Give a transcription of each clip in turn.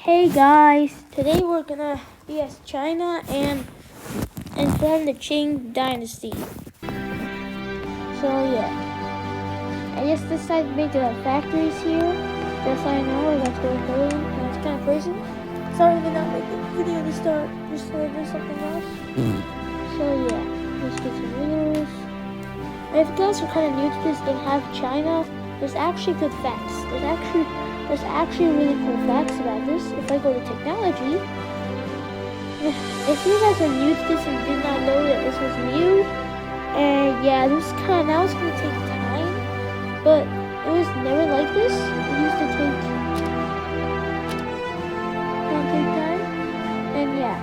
Hey guys, today we're gonna be as China and form the Qing dynasty. So yeah, I just decided to make factories here. Just so I know, I got to work early, and it's kind of crazy. Sorry to not make a video to start. Just to do something else. So yeah, let's get some leaders. And if you guys are kind of new to this and have China, there's actually good facts. There's actually really cool facts about this. If I go to technology, if you guys are new to this and did not know that this was new, and yeah, this kind of now it's gonna take time, but it was never like this. It used to take time, and yeah.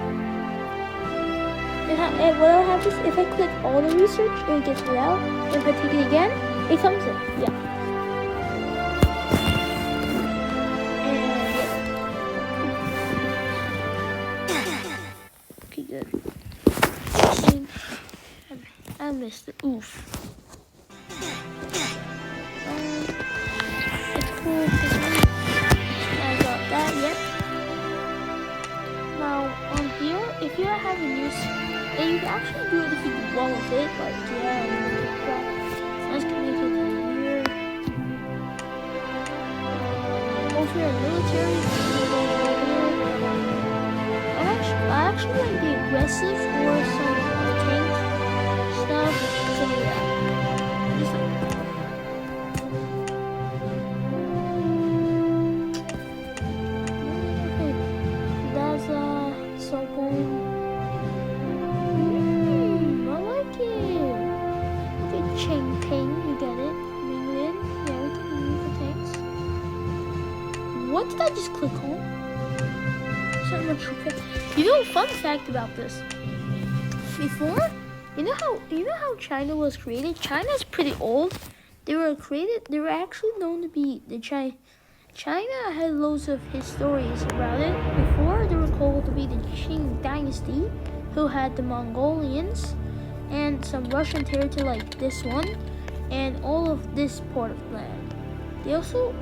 And what happens if I click all the research, it gets it out. If I take it again, it comes in. Yeah. Good. I missed it. Oof. It's cool. I got that. Yep. Now on here, if you are having use, and you can actually do it if you do well with it. Like yeah. Let's connect it here. Over here, military. I actually like the aggressive or some tank stuff. So yeah, just that's so cool. I like it. Okay, Qing Ping, you get it. England, yeah, we can use the tanks. What did I just click on? You know, fun fact about this. Before, you know how China was created? China's pretty old. They were actually known to be the China had loads of histories about it. Before, they were called to be the Qing dynasty, who had the Mongolians and some Russian territory like this one, and all of this part of land. They also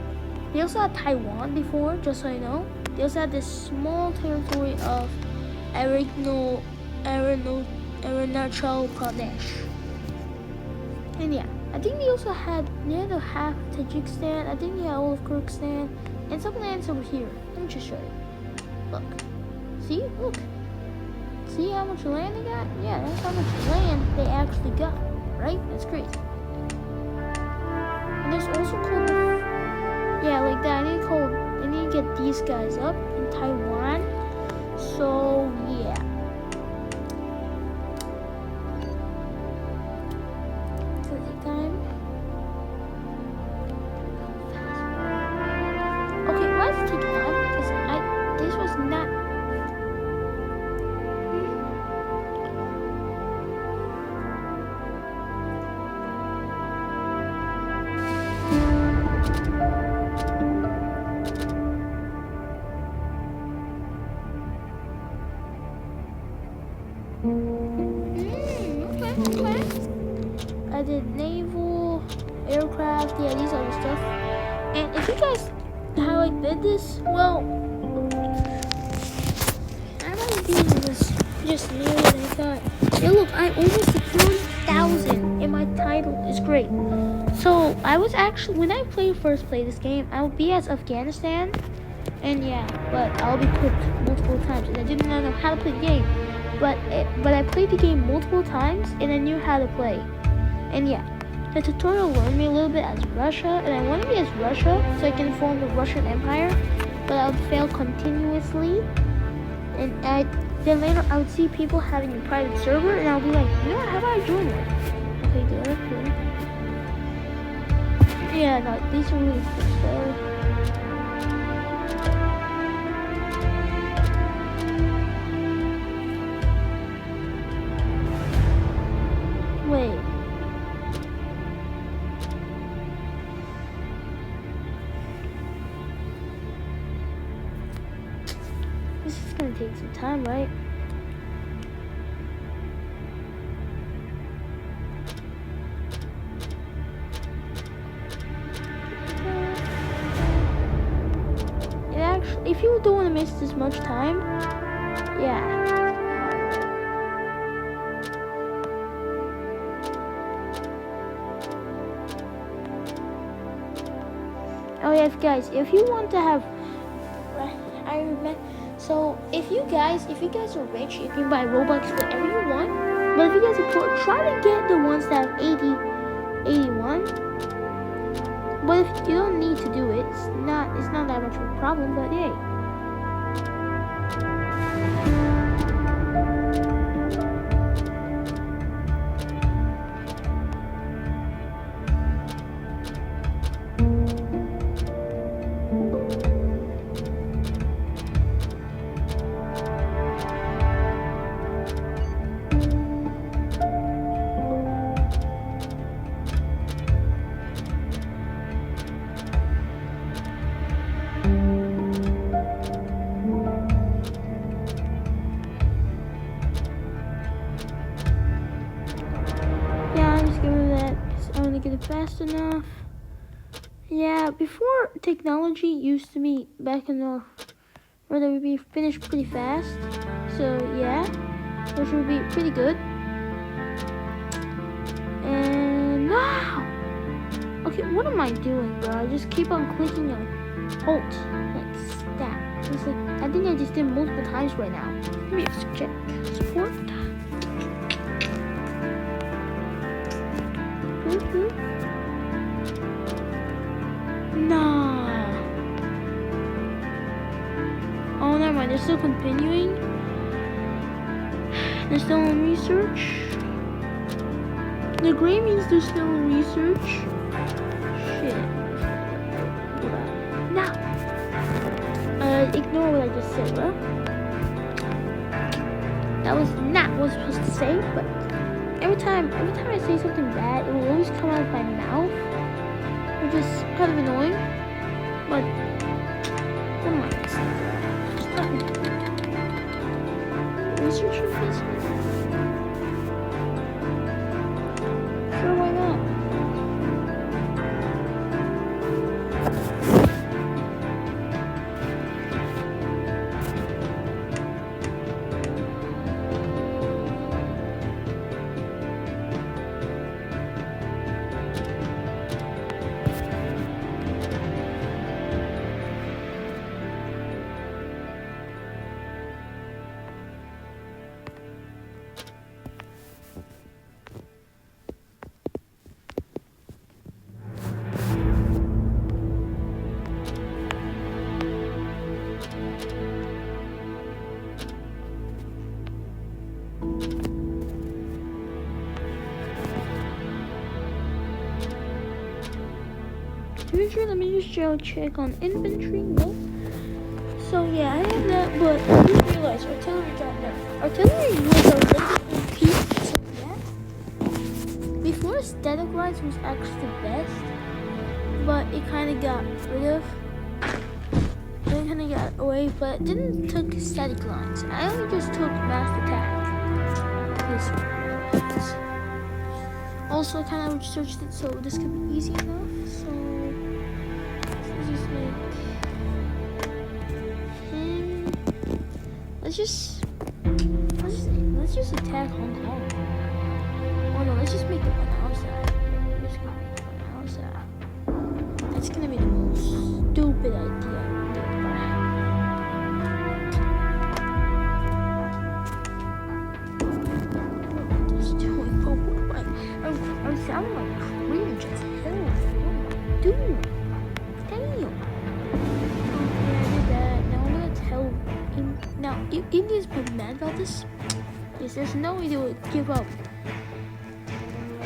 had Taiwan before, just so you know. They also had this small territory of Arunachal Pradesh. And yeah, I think they also had near the half Tajikistan. I think they had all of Kyrgyzstan and some lands over here. Let me just show you. Look. Look. See how much land they got? Yeah, that's how much land they actually got. Right? That's crazy. And there's also called like that. I need to get these guys up in Taiwan. So yeah. Okay, why is it taking time? Because this was not. Okay. I did naval, aircraft, yeah, these other stuff. And if you guys how I did this, well, I'm not doing this just new and I thought, yeah, look, I almost 4,000 and my title is great. So I was actually, when I first played this game, I would be as Afghanistan, and yeah, but I'll be cooked multiple times, and I didn't know how to play the game. But I played the game multiple times and I knew how to play. And yeah, the tutorial learned me a little bit as Russia, and I want to be as Russia so I can form the Russian Empire, but I would fail continuously. And then later I would see people having a private server and I'll be like, you know what, how about I join one? Okay, good. Yeah, no, these are really cool. Wait. This is gonna take some time, right? if people don't want to miss this much time, yeah. Oh yes, guys, if you want to have, I remember. So if you guys are rich, you can buy Robux whatever you want. But if you guys are poor, try to get the ones that have 81. But if you don't need to do it, it's not that much of a problem. But hey. Get it fast enough. Yeah, before technology used to be back in the where they would be finished pretty fast. So yeah, which would be pretty good. And wow. Okay, what am I doing, bro? I just keep on clicking on Alt like that. It's like I think I just did multiple times right now. Let me just check support. Nah. Oh, never mind. They're still continuing. They're still in research. The gray means they're still in research. Shit. Now. Ignore what I just said, bro. That was not what I was supposed to say, but every time I say something bad, it will always come out of my mouth, which is kind of annoying. But never mind. Just let me research your face. Sure, why not? Usually, let me just check on inventory. Nope. So yeah, I have that, but I just realized artillery dropped down. Artillery was a little bit peak, so yeah. Before, static lines was actually the best, but it kind of got rid of. It kind of got away, but it didn't took static lines. I only just took mass attack. Also, I kind of researched it, so this could be easy enough. So let's just attack Hong Kong. Oh no, let's just make the one house out. Just gonna make the one house out. That's gonna be the most stupid idea. What is doing? Oh, what am I sound like cringe as hell. What am I doing? Damn. Now, if India's been mad about this, yes, there's no way they would give up.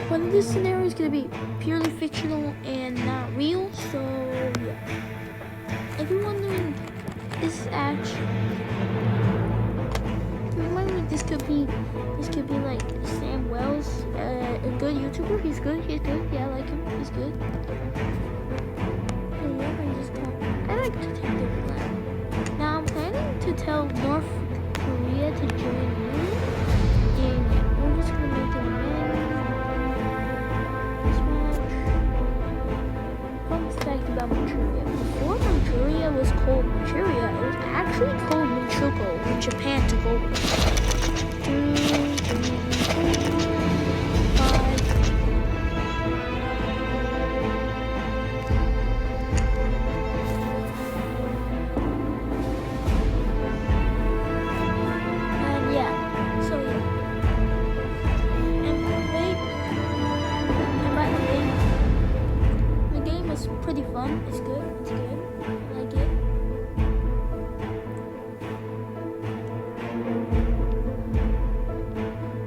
But this scenario is going to be purely fictional and not real, so yeah. If you're wondering, this could be like Sam Wells, a good YouTuber. He's good. Yeah, I like him. He's good. And yeah, I like to take their plan. Now I'm planning to tell North Korea to join me, and we're just gonna make it a fun fact about Manchuria. Before Manchuria was called Manchuria, it was actually called Mushoku when Japan took over. 2, 3, 4, 5. And yeah, so yeah. And wait, and by the game is pretty fun. It's good. It's good. I like it.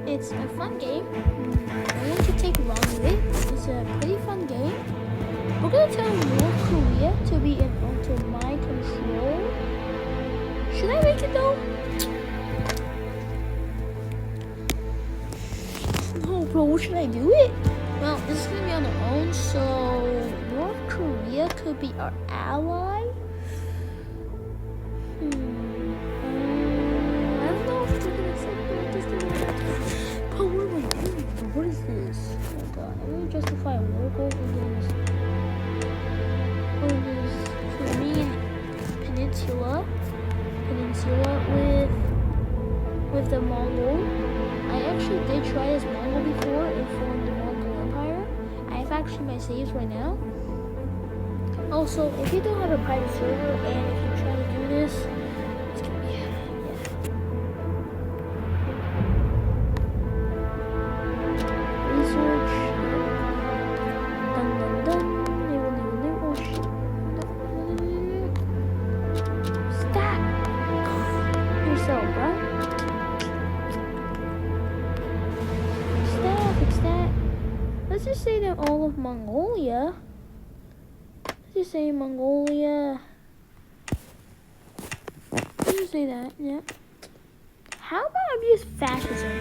It's a fun game. I want to take along with it. It's a pretty fun game. We're gonna tell North Korea to be under my control. Should I make it though? No, bro. What should I do it? Well, this is gonna be on our own, so North Korea could be our ally. I don't know if we're gonna say this thing. But what am I doing? What is this? Oh my god, I'm gonna justify a war goal against Korean Peninsula with the Mongol. I actually did try as Mongol before and formed the Mongol Empire. I have actually my saves right now. Also, if you don't have a private server and if you try to do this, it's gonna be research. Dun dun dun. Oh shit. Stop yourself, bro. Fix that. Let's just say that all of Mongolia. Let's just say Mongolia. Let's just say that, yeah. How about abuse fascism?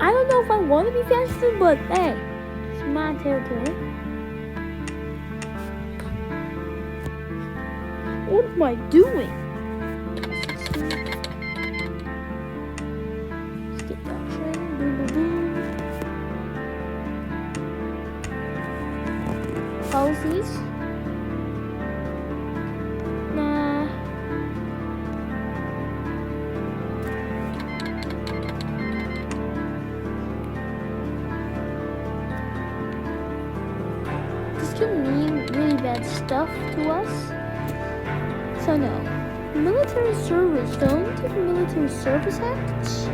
I don't know if I want to be fascist, but hey, it's my territory. What am I doing? Let's get that train. Boom, boom, boom. Policies. Nah. This could mean really bad stuff to us. So no. Military service. Don't take military service acts.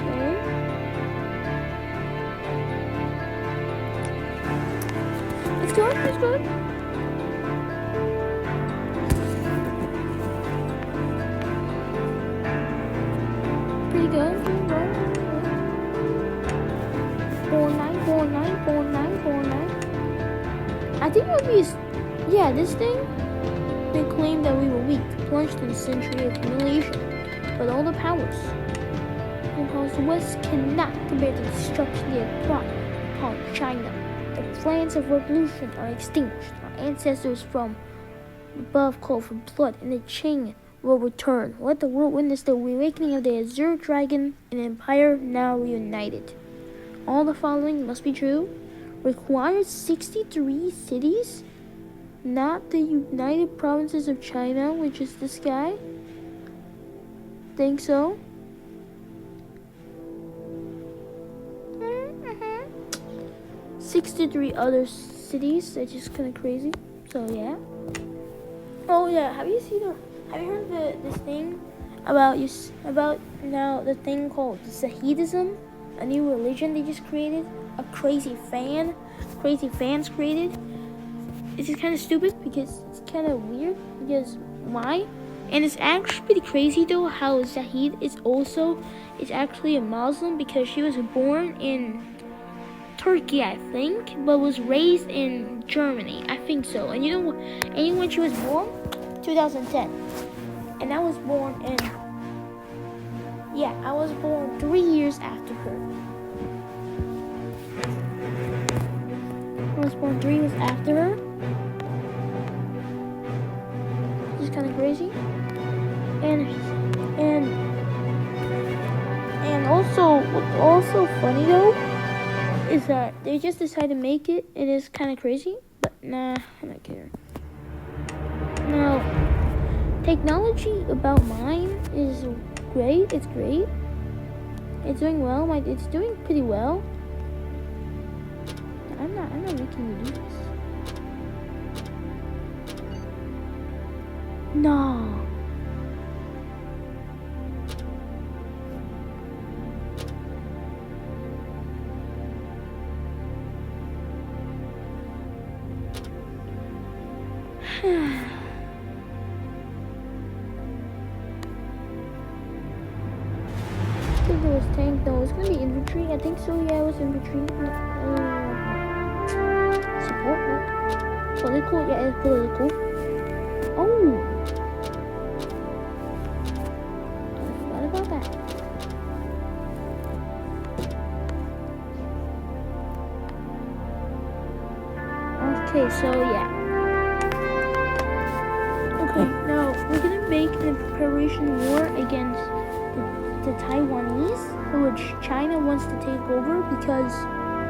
Okay. It's good. It's good. Pretty good. 49494949. I think it would be, yeah, this thing. They claimed that we were weak, plunged in a century of humiliation, but all the powers the West cannot compare to the destruction they have brought upon China. The plans of revolution are extinguished. Our ancestors from above called for blood, and the Qing will return. Let the world witness the awakening of the Azure Dragon, an empire now reunited. All the following must be true. Requires 63 cities, not the United Provinces of China, which is this guy. Think so? 63 other cities. That's just kind of crazy. So yeah. Oh yeah. Have you heard of this thing about now the thing called Zahidism, a new religion they just created? A crazy fans created. It's just kind of stupid because it's kind of weird. Because why? And it's actually pretty crazy though how Zahid is actually a Muslim because she was born in Turkey, I think, but was raised in Germany. I think so. And you know when she was born? 2010. And I was born 3 years after her. I was born 3 years after her. Which is kind of crazy. And also, what's also funny though is that they just decided to make it. It is kind of crazy, but nah, I'm not kidding. Now, technology about mine is great. It's great. It's doing well. It's doing pretty well. I'm not making you do this. No. I think it was tank. No, it's gonna be infantry. I think so. Yeah, it was infantry. Support. No. Political. Yeah, it's political. Oh. I forgot about that. Okay, so yeah. Okay, now we're gonna make a preparation war against the Taiwanese, which China wants to take over because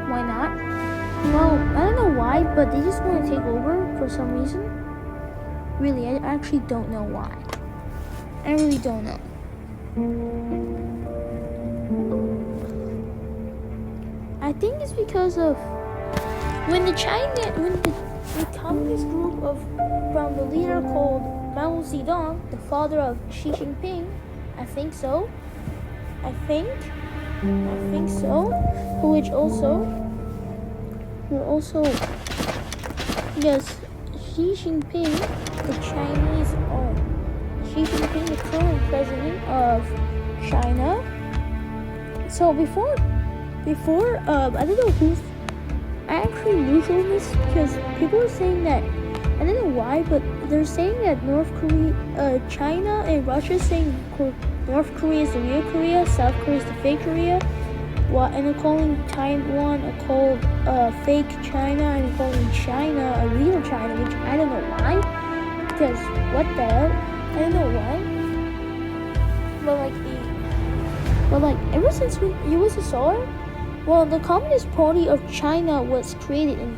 why not? Well, I don't know why, but they just want to take over for some reason. Really, I actually don't know why. I really don't know. I think it's because of when the communist group from the leader called Mao Zedong, the father of Xi Jinping, I think so. Which yes, Xi Jinping, the Chinese, Xi Jinping, the current president of China. So before, I don't know who's. I actually neutral this because people are saying that, I don't know why, but they're saying that North Korea, China and Russia is saying North Korea is the real Korea, South Korea is the fake Korea, and they're calling Taiwan fake China, and they're calling China a real China, which I don't know why, because what the hell, I don't know why, but ever since USSR, well, the Communist Party of China was created and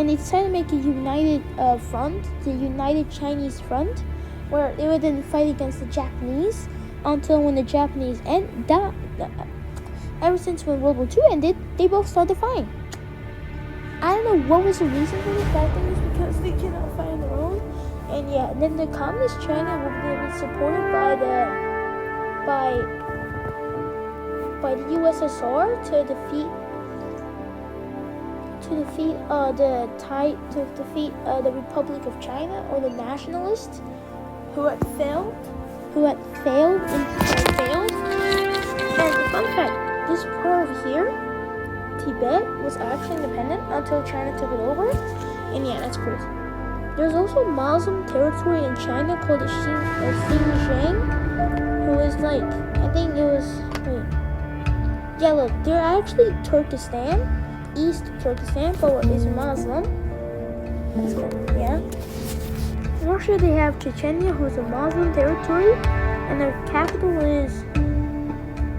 they decided to make a united front, the United Chinese Front, where they would then fight against the Japanese until when the Japanese ever since when World War II ended, they both started fighting. I don't know what was the reason for this, but I think it's because they cannot fight on their own. And yeah, and then the Communist China will be supported by the USSR to defeat the Republic of China, or the nationalists who had failed. And the fun fact, this part over here, Tibet, was actually independent until China took it over. And yeah, that's crazy. There's also Muslim territory in China called the Xinjiang, who is I think it was, yeah, look, they're actually Turkestan, East Turkestan, but is Muslim. Yeah. In Russia, they have Chechnya, who is a Muslim territory, and their capital is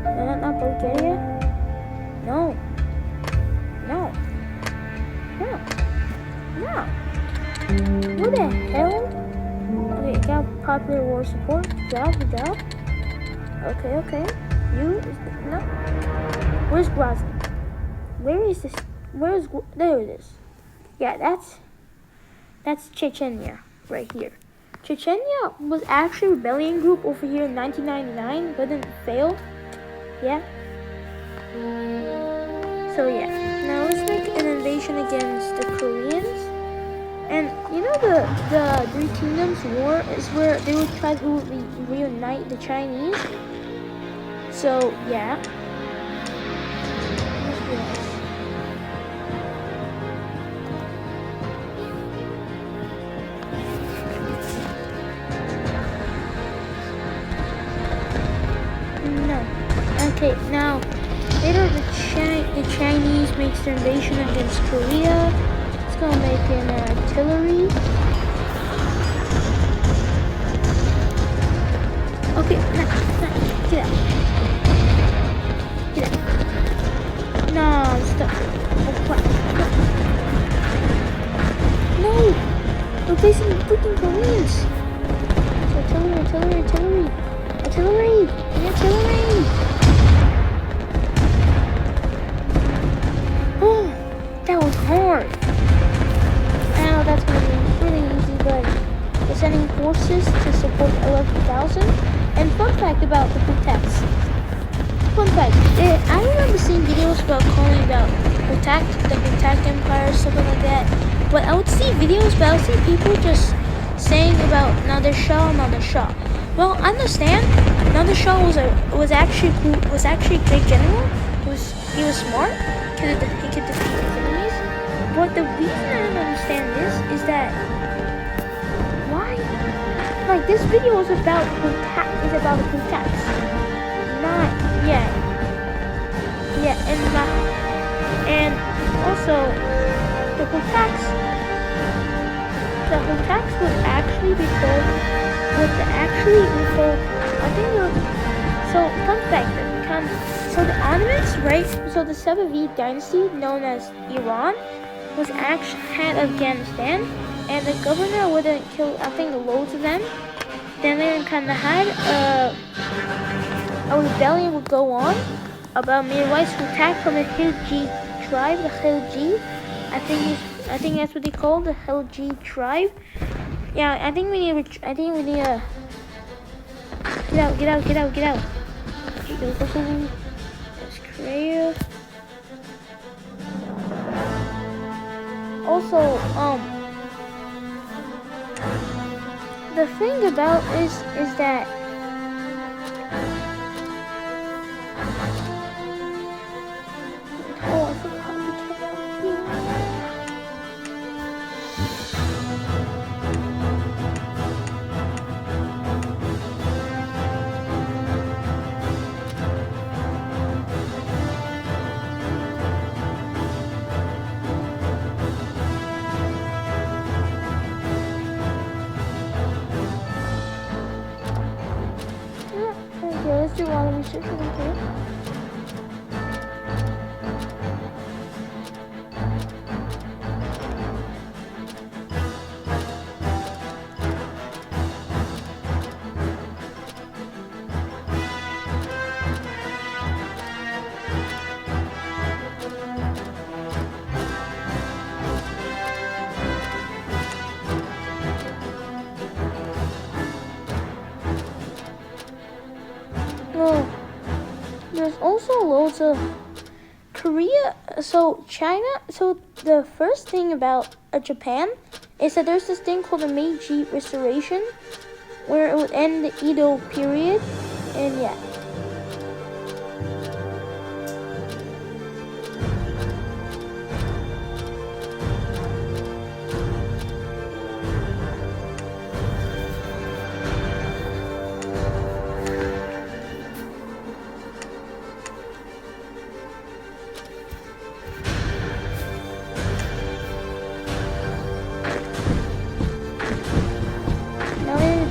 not Bulgaria. No. What the hell? Okay, got popular war support. Good job. Okay. No. Where's Grozny? Where is this? There it is. Yeah, that's Chechnya right here. Chechnya was actually a rebellion group over here in 1999, but then failed. Yeah. So yeah, now let's make an invasion against the Koreans. And you know the Three Kingdoms War is where they would try to reunite the Chinese. So yeah. Okay, now later the Chinese makes their invasion against Korea. It's gonna make an artillery. Okay, get out. No, stop. Oh, crap. No! We're facing freaking Koreans! Artillery, artillery, artillery! Artillery! The artillery! Oh, that was hard. I know that's going to be really easy, but we're sending forces to support 11,000. And fun fact about the Protects. Fun fact, I remember seeing videos about calling about the Protect Empire, something like that. But I would see videos, but I would see people just saying about Nader Shah. Well, I understand. Nader Shah was actually a great general. He was smart. He could defeat his enemies. But the reason I don't understand this is that why? Like this video is about the Protects. Not and also the Protects would actually be told. I think so fun fact. So the Ottomans, right? So the Safavid dynasty, known as Iran, was actually had Afghanistan, and the governor wouldn't kill. I think loads of them. Then they kind of had a rebellion would go on about midwives who attacked from the Khilji tribe, the Khilji. I think that's what they call the Khilji tribe. Yeah, I think we need to get out. That's Korea. Also, the thing about is that I forgot to get out here. Let's do water research. Okay. Well, there's also loads of Korea. So China. So the first thing about Japan is that there's this thing called the Meiji Restoration, where it would end the Edo period, and yeah.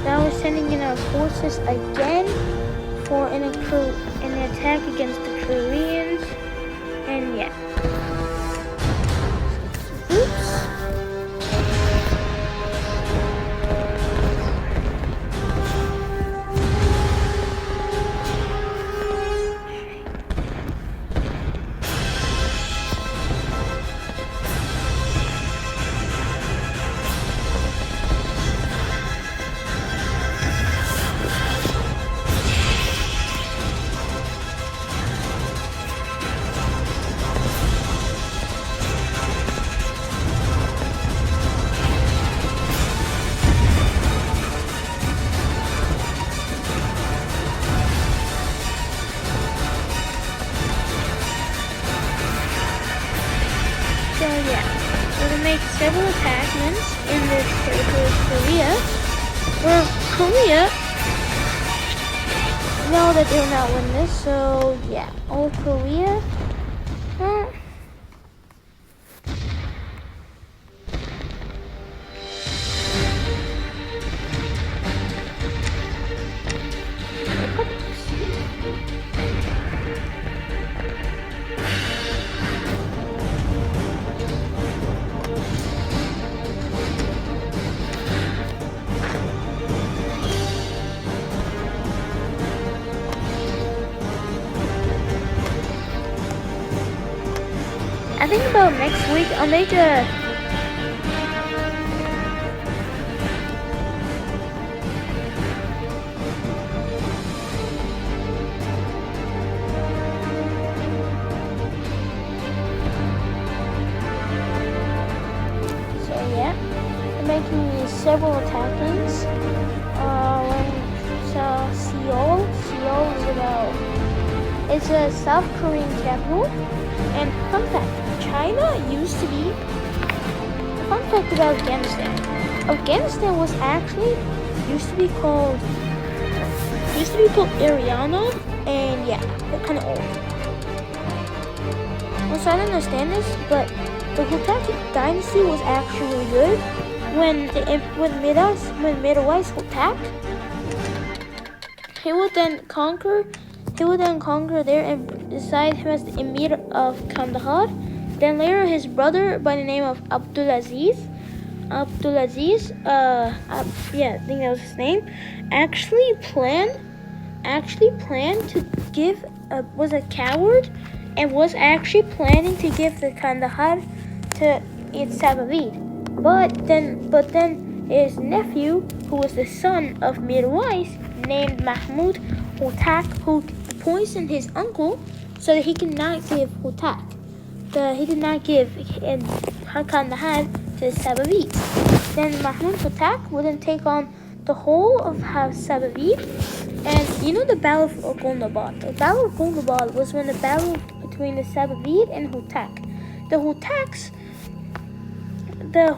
Now we're sending in our forces again for an attack against the Koreans, and yeah. Oops. So yeah, we're gonna make several attachments in this territory of Korea. Where Korea know that they'll not win this, so yeah, all Korea. I think about next week I'll make a making several attackings. Seoul is about, it's a South Korean capital. And fun fact, China used to be, fun fact about Afghanistan. Afghanistan was actually, used to be called Ariana, and yeah, they're kind of old. Also, I don't understand this, but the Hutaki dynasty was actually really good. When Midwest attacked, he would then conquer there and decide him as the Emir of Kandahar. Then later, his brother by the name of Abdulaziz, I think that was his name, actually planned to give, was a coward, and was actually planning to give the Kandahar to its Safavid. But then his nephew, who was the son of Mirwais, named Mahmud Hutak, who poisoned his uncle so that he could not give Hutak. He did not give Kandahar to the Safavids. Then Mahmud Hutak would then take on the whole of Safavid. And you know the Battle of Golnabad. The Battle of Golnabad was when the battle between the Safavid and Hutak. The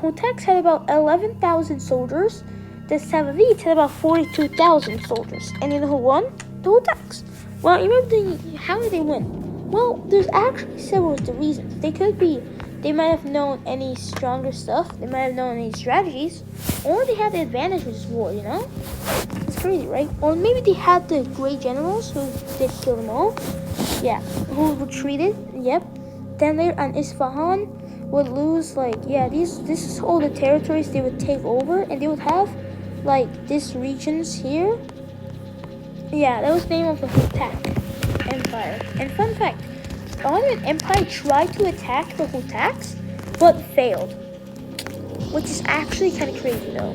Hutaks had about 11,000 soldiers. The Safavids had about 42,000 soldiers. And you know who won? The Hutaks. Well, you remember how did they win? Well, there's actually several reasons. They might have known any stronger stuff. They might have known any strategies. Or they had the advantage of this war, you know? It's crazy, right? Or maybe they had the great generals who did kill them all. Yeah, who retreated. Yep. Then later on Isfahan would lose, this is all the territories they would take over, and they would have these regions here. Yeah, that was the name of the Hutak Empire. And fun fact, the Ottoman Empire tried to attack the Hutaks but failed, which is actually kind of crazy though.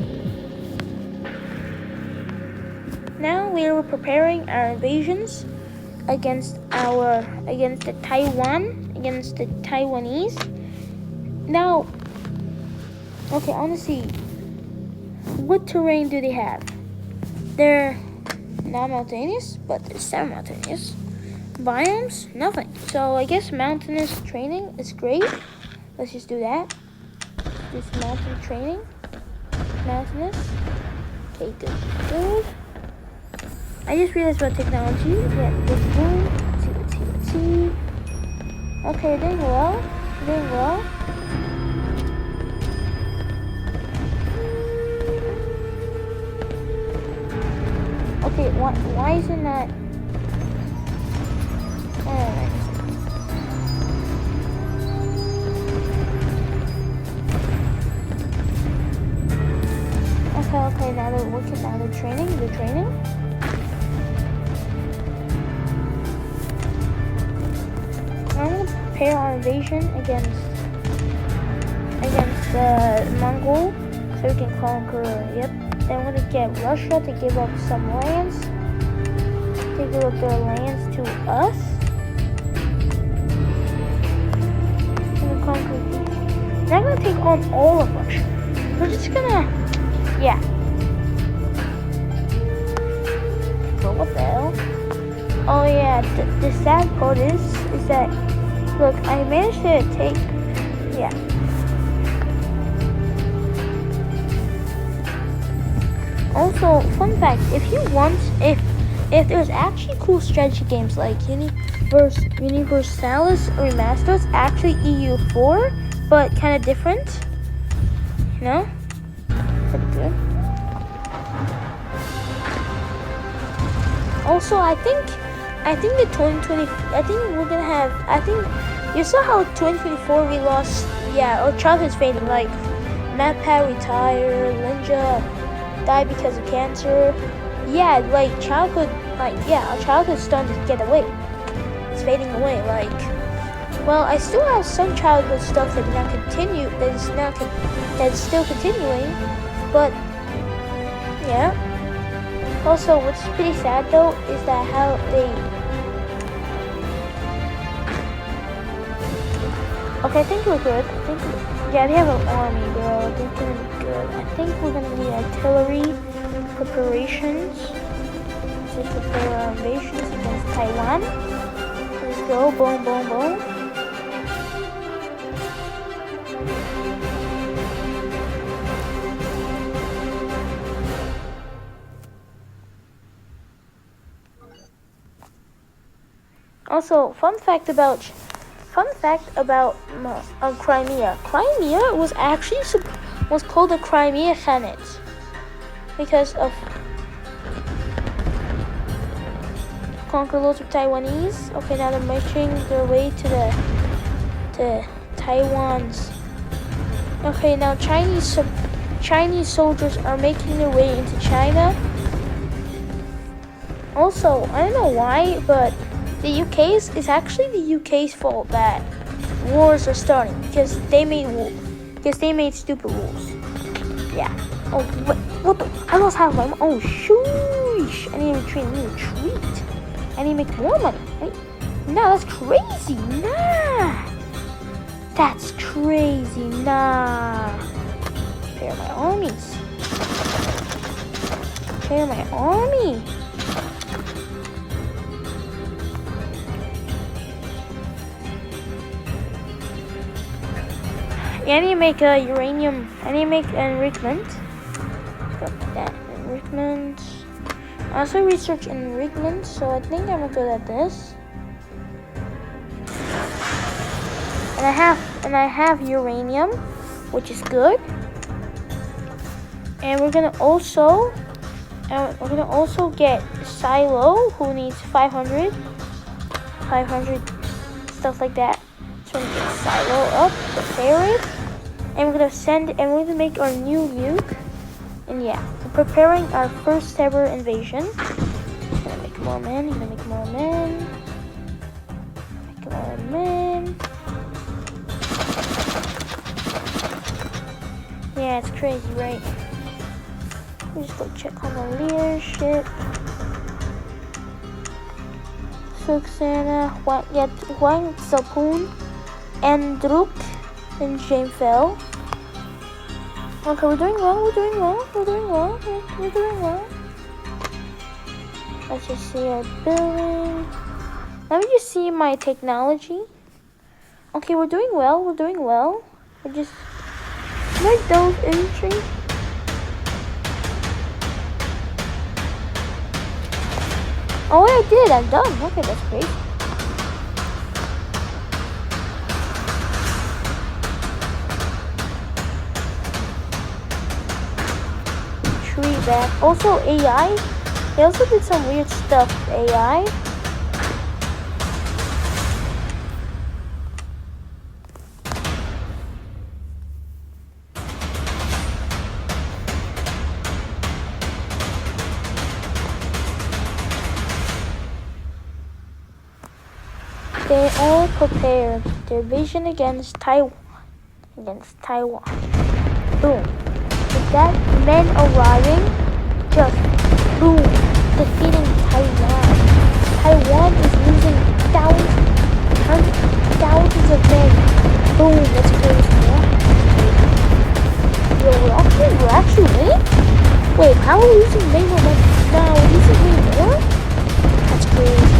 Now we are preparing our invasions against the Taiwanese. Now, okay, I want to see, what terrain do they have? They're not mountainous, but they're semi-mountainous. Biomes, nothing. So I guess mountainous training is great. Let's just do that. This mountain training. Mountainous. Okay, good. I just realized about technology. Yeah, let's see. Okay, you're doing well. Okay, why is it not? Okay, now they're working, now they're training. I'm gonna prepare our invasion against the Mongol so we can conquer, yep. Then we're gonna get Russia to give up some lands. They give up their lands to us. We're gonna conquer these. They're gonna take on all of Russia. We're just gonna, yeah. But what the hell? Oh yeah, the sad part is that, look, I managed to take, yeah. Also, fun fact, if there's actually cool strategy games like Universalis Remastered, it's actually EU4, but kind of different, you know? Pretty good. Also, I think the 2020, you saw how 2024 we lost, yeah, our childhood's fading, like, MatPat retired, Linja died because of cancer. Yeah, our childhood's starting to get away. It's fading away, Well, I still have some childhood stuff that did not continue. That's still continuing, but yeah. Also, what's pretty sad though is that how they. Okay, I think we're good. Yeah, we have an army, bro. I think we're gonna be good. I think we're gonna need artillery preparations to prepare our invasions against Taiwan. Let's go, boom, boom, boom. Also, fun fact about Crimea. Crimea was actually was called the Crimea Khanate because of conquer loads of Taiwanese. Okay, now they're marching their way to Taiwan's. Okay, now Chinese soldiers are making their way into China. Also, I don't know why, but the UK's is actually the UK's fault that wars are starting because they made stupid rules. Yeah. Oh, what the? I lost half my. Oh, shoosh! I need to retreat. I need to make more money. Wait. No, that's crazy. Nah. That's crazy. Nah. Prepare my armies. Prepare my army. I need to make a uranium. I need to make enrichment. Got that enrichment. I also research enrichment, so I think I'm good at this. And I have uranium, which is good. And we're gonna also get Silo, who needs 500 stuff like that. So we're gonna get Silo up, prepare it. And we're gonna make our new nuke. And yeah, we're preparing our first ever invasion. Gonna make more men. Yeah, it's crazy, right? We just go check on the leadership. Suksana, Huang Zapun, and Druk. And James fell. Okay, we're doing well. Let's just see our building. Let me just see my technology. Okay, we're doing well. We're just like those infantry. Oh, I did. I'm done. Okay, that's great. Back. Also AI, they also did some weird stuff with AI. They all prepared their vision against Taiwan. Boom. With that, men arriving, just boom, defeating Taiwan. Taiwan is losing thousands of men. Boom, that's crazy. Yo, we're actually winning? Wait, how are we losing way more men? No, we're losing way more? That's crazy.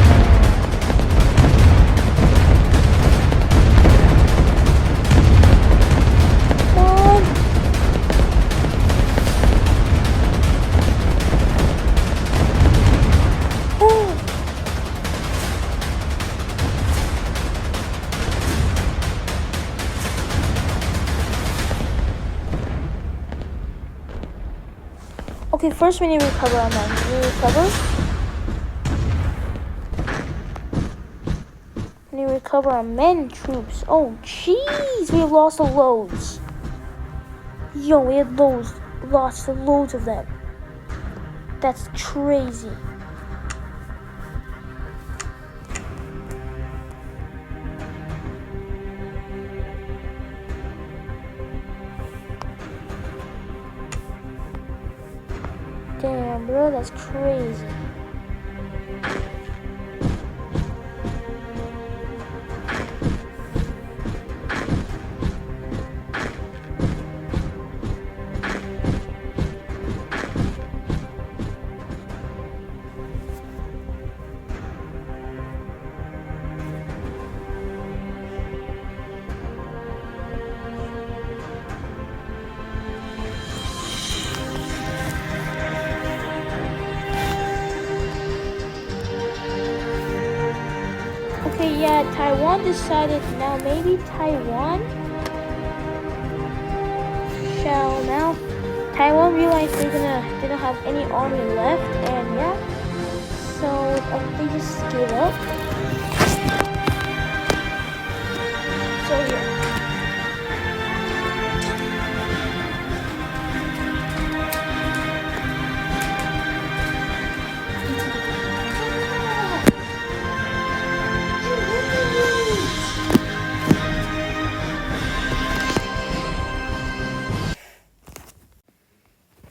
Okay, first we need to recover our men. We need to recover our men troops. Oh, jeez, we have lost loads. Yo, we had lost loads of them. That's crazy. Damn, bro, that's crazy. Okay, yeah, Taiwan decided now maybe Taiwan shall now. Taiwan realized they don't have any army left, and yeah, so they just gave up. So yeah.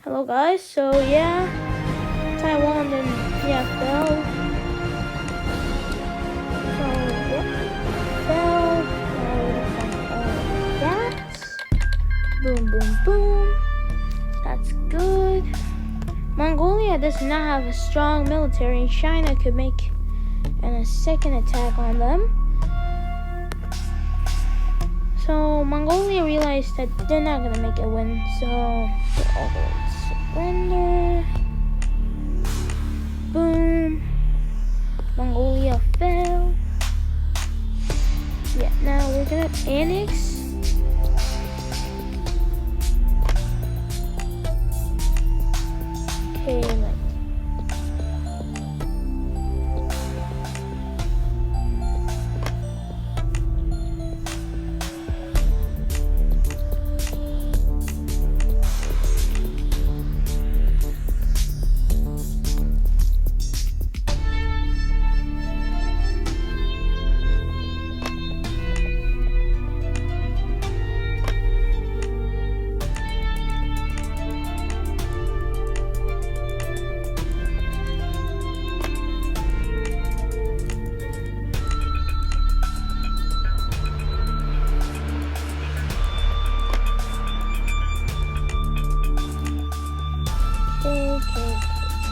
Hello guys, so yeah, Taiwan then fell. So yeah, fell. Now that. Boom, boom, boom. That's good. Mongolia does not have a strong military, and China could make a second attack on them. So Mongolia realized that they're not gonna make a win, so they're all going to surrender. Boom. Mongolia fell. Yeah, now we're gonna annex. Okay, like.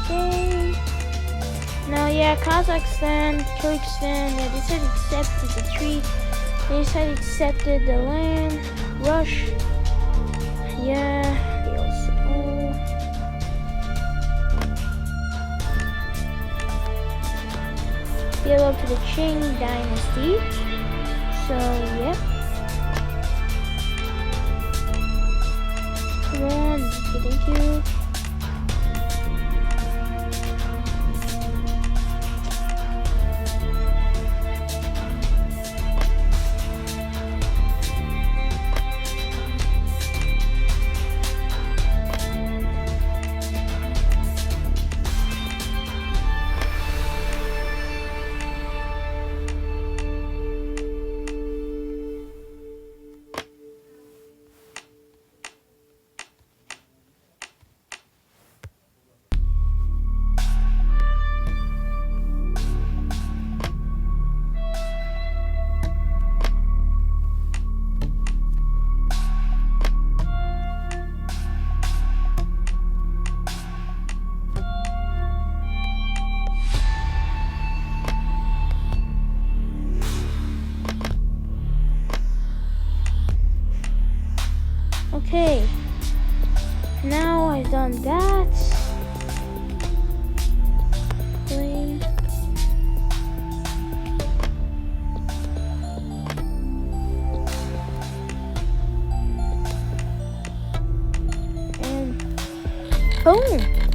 Okay. Now, yeah, Kazakhstan, Kyrgyzstan, yeah, they said accepted the treaty. They said accepted the land. Russia, yeah, they also. Give up to the Qing dynasty. So, yep. Come on, okay, thank you. Okay, now I've done that. Claim. And boom.